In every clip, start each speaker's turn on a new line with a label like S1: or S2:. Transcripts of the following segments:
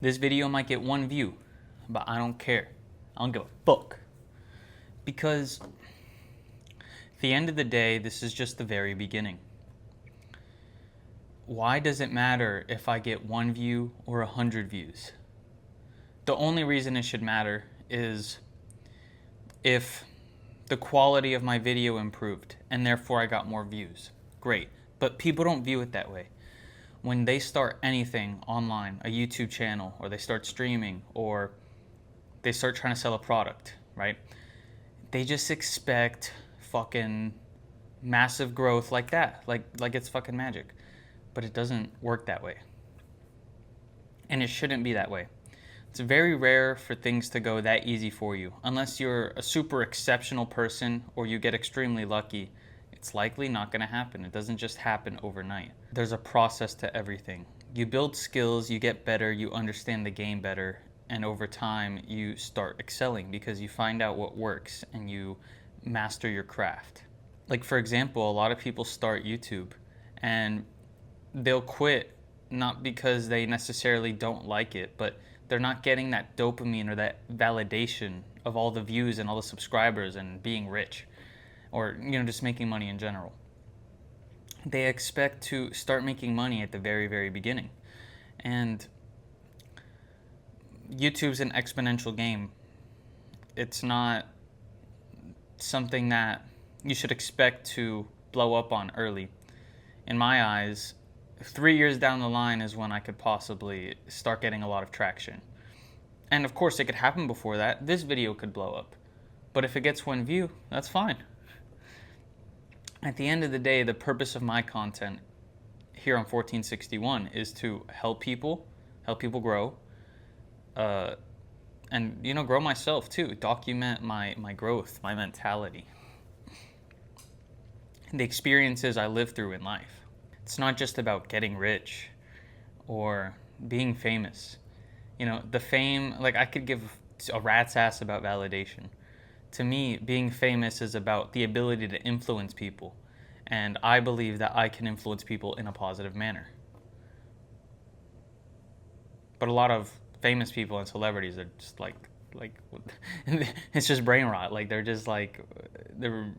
S1: This video might get 1 view, but I don't care. I don't give a fuck. Because at the end of the day, this is just the very beginning. Why does it matter if I get 1 view or 100 views? The only reason it should matter is if the quality of my video improved and therefore I got more views. Great. But people don't view it that way. When they start anything online, a YouTube channel, or they start streaming, or they start trying to sell a product, right? They just expect fucking massive growth like that, like it's fucking magic. But it doesn't work that way. And it shouldn't be that way. It's very rare for things to go that easy for you. Unless you're a super exceptional person or you get extremely lucky, it's likely not going to happen. It doesn't just happen overnight. There's a process to everything. You build skills, you get better, you understand the game better, and over time you start excelling because you find out what works and you master your craft. Like, for example, a lot of people start YouTube and they'll quit not because they necessarily don't like it, but they're not getting that dopamine or that validation of all the views and all the subscribers and being rich, or just making money in general. They expect to start making money at the very, very beginning. And YouTube's an exponential game. It's not something that you should expect to blow up on early. In my eyes, 3 years down the line is when I could possibly start getting a lot of traction. And of course, it could happen before that. This video could blow up. But if it gets 1 view, that's fine. At the end of the day, the purpose of my content here on 1461 is to help people grow, and grow myself too, document my growth, my mentality, the experiences I live through in life. It's not just about getting rich or being famous. The fame, like, I could give a rat's ass about validation. To me, being famous is about the ability to influence people. And I believe that I can influence people in a positive manner. But a lot of famous people and celebrities are just like it's just brain rot. Like, they're just they're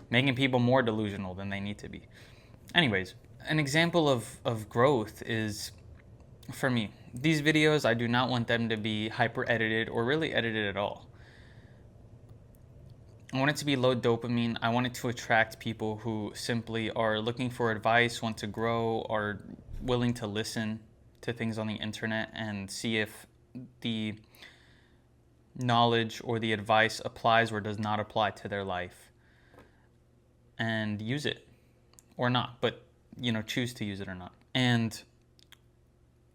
S1: making people more delusional than they need to be. Anyways, an example of growth is, for me, these videos, I do not want them to be hyper edited or really edited at all. I want it to be low dopamine. I want it to attract people who simply are looking for advice, want to grow, are willing to listen to things on the internet and see if the knowledge or the advice applies or does not apply to their life, and use it or not, but choose to use it or not. And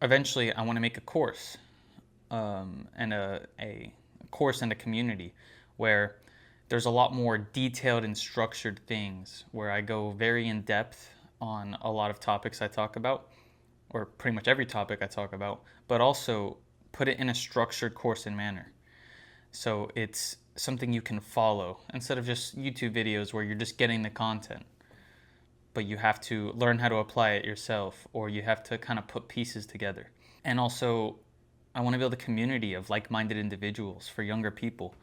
S1: eventually I want to make a course, and a course and a community where there's a lot more detailed and structured things, where I go very in depth on a lot of topics I talk about, or pretty much every topic I talk about, but also put it in a structured course and manner. So it's something you can follow instead of just YouTube videos where you're just getting the content, but you have to learn how to apply it yourself, or you have to kind of put pieces together. And also, I want to build a community of like-minded individuals for younger people.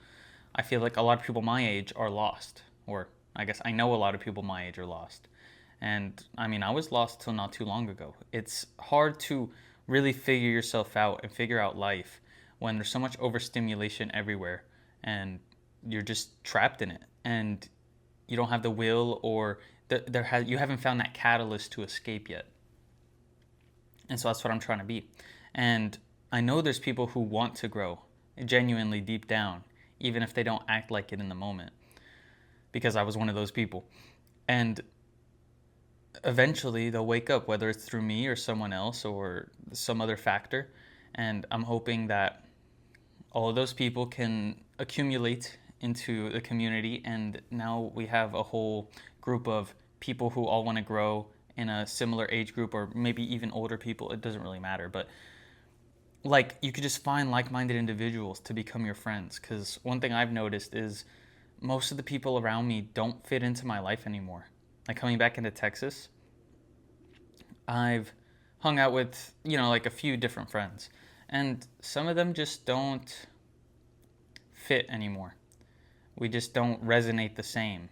S1: I feel like a lot of people my age are lost, or I guess I know a lot of people my age are lost. And I was lost till not too long ago. It's hard to really figure yourself out and figure out life when there's so much overstimulation everywhere and you're just trapped in it, and you don't have the will, or you haven't found that catalyst to escape yet. And so that's what I'm trying to be. And I know there's people who want to grow genuinely deep down, even if they don't act like it in the moment, because I was one of those people. And eventually they'll wake up, whether it's through me or someone else or some other factor. And I'm hoping that all of those people can accumulate into the community, and now we have a whole group of people who all want to grow in a similar age group, or maybe even older people. It doesn't really matter, but you could just find like-minded individuals to become your friends. Because one thing I've noticed is most of the people around me don't fit into my life anymore. Like, coming back into Texas, I've hung out with, like a few different friends. And some of them just don't fit anymore. We just don't resonate the same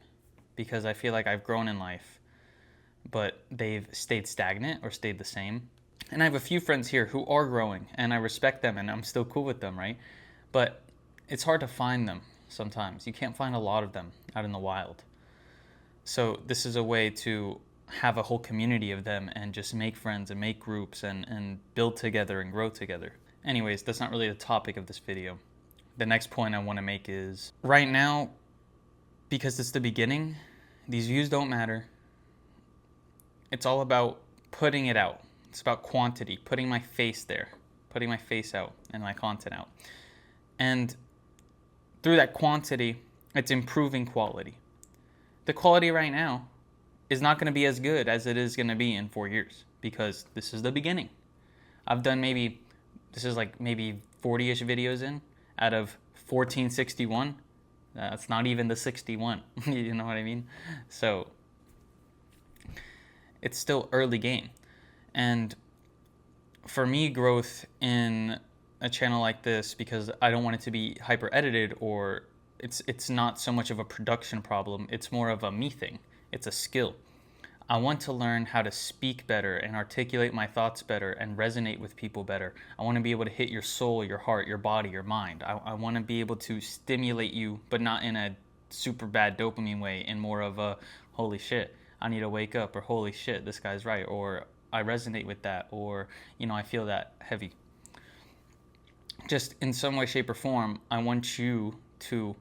S1: because I feel like I've grown in life, but they've stayed stagnant or stayed the same. And I have a few friends here who are growing, and I respect them, and I'm still cool with them, right? But it's hard to find them sometimes. You can't find a lot of them out in the wild. So this is a way to have a whole community of them and just make friends and make groups and build together and grow together. Anyways, that's not really the topic of this video. The next point I want to make is right now, because it's the beginning, these views don't matter. It's all about putting it out. It's about quantity, putting my face there, putting my face out and my content out. And through that quantity, it's improving quality. The quality right now is not going to be as good as it is going to be in 4 years because this is the beginning. I've done maybe 40-ish videos in out of 1461. That's not even the 61. You know what I mean? So it's still early game. And for me, growth in a channel like this, because I don't want it to be hyper edited, or it's not so much of a production problem, it's more of a me thing. It's a skill. I want to learn how to speak better and articulate my thoughts better and resonate with people better. I want to be able to hit your soul, your heart, your body, your mind. I want to be able to stimulate you, but not in a super bad dopamine way, in more of a, holy shit, I need to wake up, or holy shit, this guy's right, or I resonate with that, or, I feel that heavy. Just in some way, shape, or form, I want you to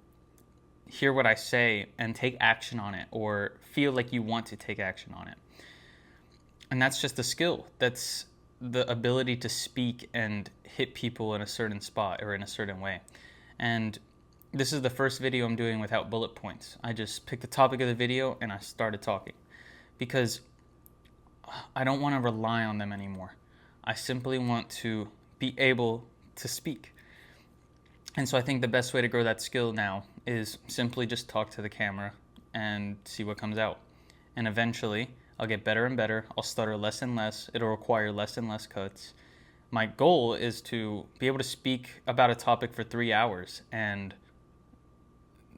S1: hear what I say and take action on it, or feel like you want to take action on it. And that's just a skill. That's the ability to speak and hit people in a certain spot or in a certain way. And this is the first video I'm doing without bullet points. I just picked the topic of the video and I started talking because I don't want to rely on them anymore. I simply want to be able to speak. And so I think the best way to grow that skill now is simply just talk to the camera and see what comes out. And eventually, I'll get better and better. I'll stutter less and less. It'll require less and less cuts. My goal is to be able to speak about a topic for 3 hours and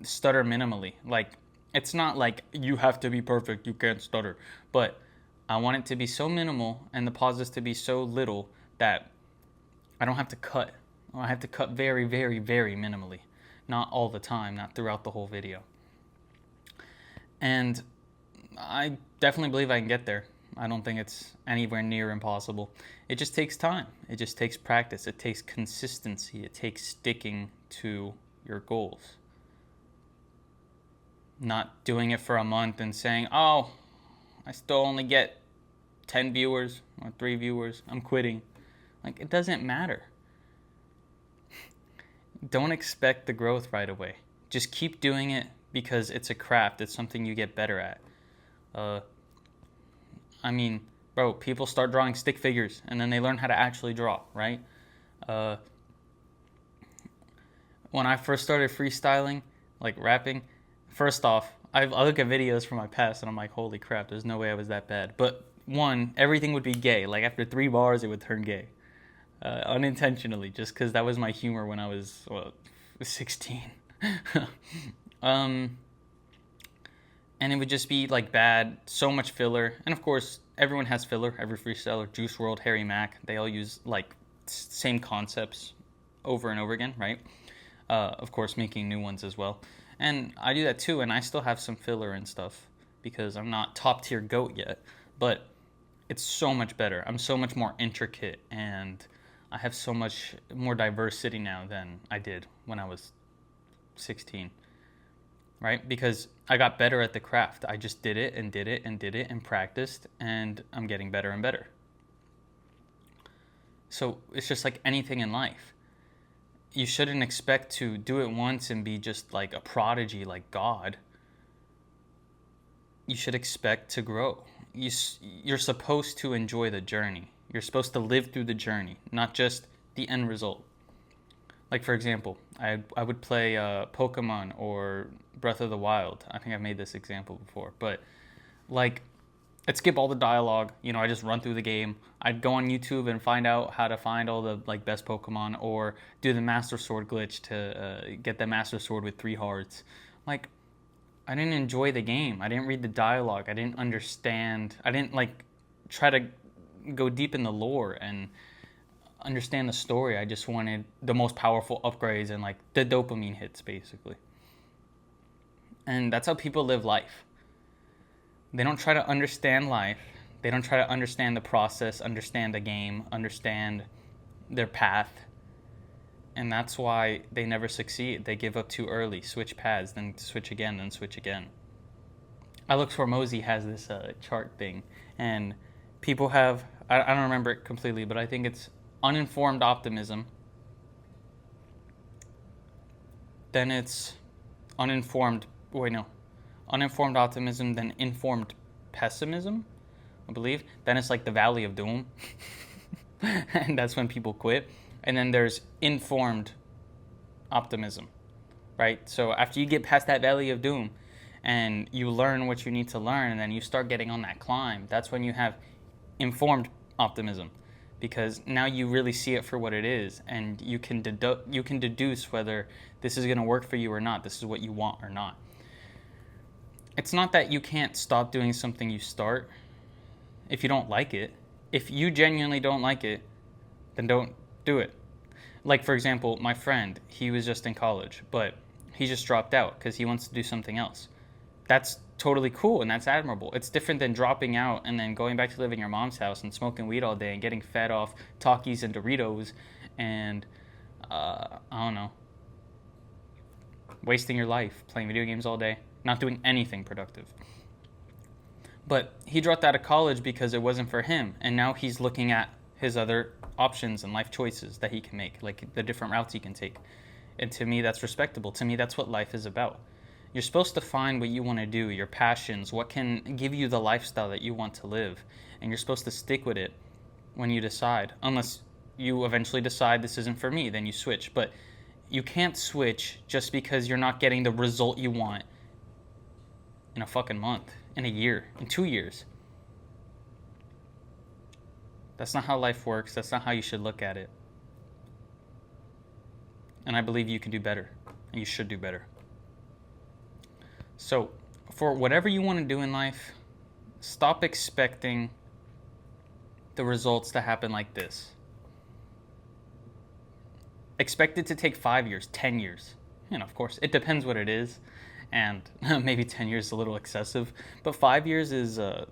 S1: stutter minimally. Like, it's not like you have to be perfect, you can't stutter. But I want it to be so minimal and the pauses to be so little that I don't have to cut. I have to cut very, very, very minimally. Not all the time, not throughout the whole video. And I definitely believe I can get there. I don't think it's anywhere near impossible. It just takes time. It just takes practice. It takes consistency. It takes sticking to your goals. Not doing it for a month and saying, oh, I still only get 10 viewers or 3 viewers. I'm quitting. Like, it doesn't matter. Don't expect the growth right away. Just keep doing it because it's a craft. It's something you get better at. Bro, people start drawing stick figures and then they learn how to actually draw, right? When I first started freestyling, like rapping, first off, I look at videos from my past and I'm like, holy crap, there's no way I was that bad. But one, everything would be gay. Like after 3 bars, it would turn gay. Unintentionally, just because that was my humor when I was 16. And it would just be like bad, so much filler. And of course, everyone has filler. Every freestyler, Juice WRLD, Harry Mack, they all use like same concepts over and over again, right? Of course, making new ones as well. And I do that too, and I still have some filler and stuff because I'm not top tier GOAT yet. But it's so much better. I'm so much more intricate, and I have so much more diversity now than I did when I was 16, right? Because I got better at the craft. I just did it and did it and did it and practiced, and I'm getting better and better. So it's just like anything in life. You shouldn't expect to do it once and be just like a prodigy like God. You should expect to grow. You're supposed to enjoy the journey. You're supposed to live through the journey, not just the end result. Like, for example, I would play Pokemon or Breath of the Wild. I think I've made this example before. But, like, I'd skip all the dialogue. I just run through the game. I'd go on YouTube and find out how to find all the like best Pokemon, or do the Master Sword glitch to get the Master Sword with 3 hearts. Like, I didn't enjoy the game. I didn't read the dialogue. I didn't understand. I didn't like try to go deep in the lore and understand the story. I just wanted the most powerful upgrades and like the dopamine hits, basically. And that's how people live life. They don't try to understand life. They don't try to understand the process, understand the game, understand their path. And that's why they never succeed. They give up too early, switch paths, then switch again, then switch again. Alex Hormozy has this chart thing, and people have, I don't remember it completely, but I think it's uninformed optimism. Then it's uninformed optimism, then informed pessimism, I believe. Then it's like the valley of doom. And that's when people quit. And then there's informed optimism, right? So after you get past that valley of doom and you learn what you need to learn, and then you start getting on that climb, that's when you have informed optimism, because now you really see it for what it is, and you can deduce whether this is going to work for you or not. This is what you want or not. It's not that you can't stop doing something you start if you don't like it. If you genuinely don't like it, then don't do it. Like, for example, my friend, he was just in college, but he just dropped out because he wants to do something else. That's totally cool and that's admirable. It's different than dropping out and then going back to living in your mom's house and smoking weed all day and getting fed off Takis and Doritos and, I don't know, wasting your life playing video games all day, not doing anything productive. But he dropped out of college because it wasn't for him, and now he's looking at his other options and life choices that he can make, like the different routes he can take. And to me, that's respectable. To me, that's what life is about. You're supposed to find what you want to do, your passions, what can give you the lifestyle that you want to live, and you're supposed to stick with it when you decide. Unless you eventually decide this isn't for me, then you switch. But you can't switch just because you're not getting the result you want in a fucking month, in a year, in 2 years. That's not how life works. That's not how you should look at it. And I believe you can do better, and you should do better. So, for whatever you want to do in life, stop expecting the results to happen like this. Expect it to take 5 years, 10 years. Of course, it depends what it is. And maybe 10 years is a little excessive, but 5 years is a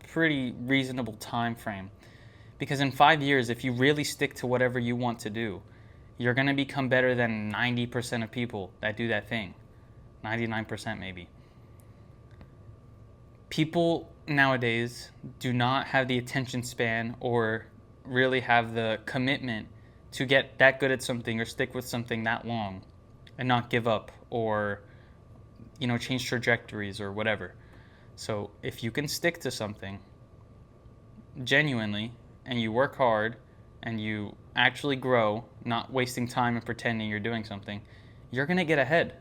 S1: pretty reasonable time frame. Because in 5 years, if you really stick to whatever you want to do, you're going to become better than 90% of people that do that thing. 99% maybe. People nowadays do not have the attention span or really have the commitment to get that good at something or stick with something that long and not give up or change trajectories or whatever. So if you can stick to something genuinely and you work hard and you actually grow, not wasting time and pretending you're doing something, you're going to get ahead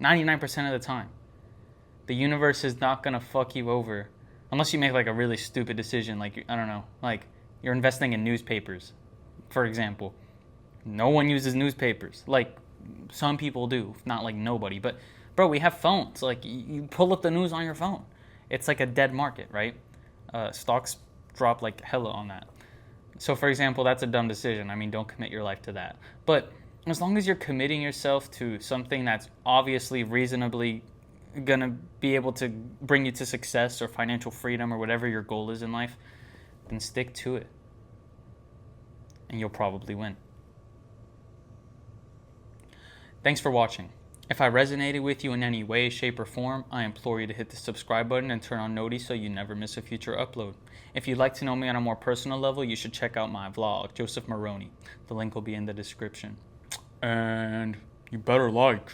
S1: 99% of the time. The universe is not going to fuck you over unless you make like a really stupid decision, like, I don't know, like you're investing in newspapers, for example. No one uses newspapers. Like, some people do, not like nobody. But, bro, we have phones. Like, you pull up the news on your phone. It's like a dead market, right? Stocks drop like hella on that. So, for example, that's a dumb decision. I mean, don't commit your life to that. But as long as you're committing yourself to something that's obviously reasonably going to be able to bring you to success or financial freedom or whatever your goal is in life, then stick to it. And you'll probably win. Thanks for watching. If I resonated with you in any way, shape, or form, I implore you to hit the subscribe button and turn on noties so you never miss a future upload. If you'd like to know me on a more personal level, you should check out my vlog, Joseph Marrone. The link will be in the description. And you better like.